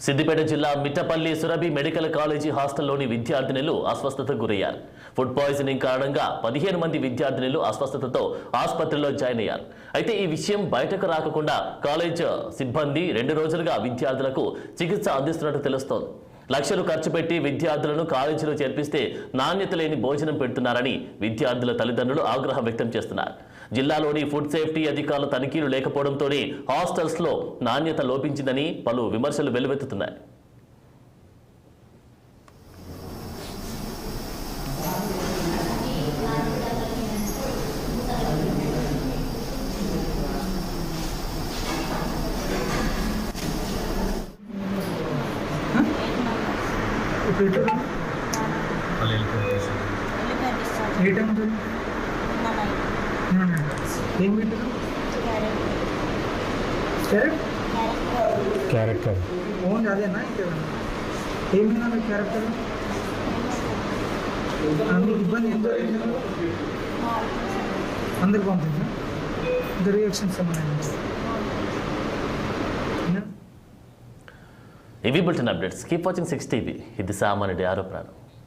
సిద్దిపేట జిల్లా Mittapalli Surabhi medical college హాస్టల్లోని విద్యార్థినులు అస్వస్థతకు గురయ్యారు. ఫుడ్ పాయిజనింగ్ కారణంగా 15 మంది విద్యార్థినులు అస్వస్థతతో ఆసుపత్రిలో జాయిన్ అయ్యారు. అయితే ఈ విషయం బయటకు రాకుండా కాలేజ్ సిబ్బంది 2 రోజులుగా విద్యార్థులకు చికిత్స అందిస్తున్నట్టు తెలుస్తోంది. లక్షలు ఖర్చు పెట్టి విద్యార్థులను కాలేజీలో చేర్పిస్తే నాణ్యత లేని భోజనం పెడుతున్నారని విద్యార్థుల తల్లిదండ్రులు ఆగ్రహం వ్యక్తం చేస్తున్నారు. జిల్లాలోని ఫుడ్ సేఫ్టీ అధికారుల తనిఖీలు లేకపోవడంతోనే హాస్టల్స్లో నాణ్యత లోపించిందని పలు విమర్శలు వెల్లువెత్తుతున్నాయి. క్యారెక్టర్ ఓన్ అదేనా ఇంకేమన్నా ఏమైనా మీ క్యారెక్టర్ మీకు ఇబ్బంది ఎంత అందరు పంపించా ఇంత రియాక్షన్స్ ఏమన్నా ఇవి bulletin updates. Keep watching 6 TV. ఇది సామాన్యుడి ఆరోపణ.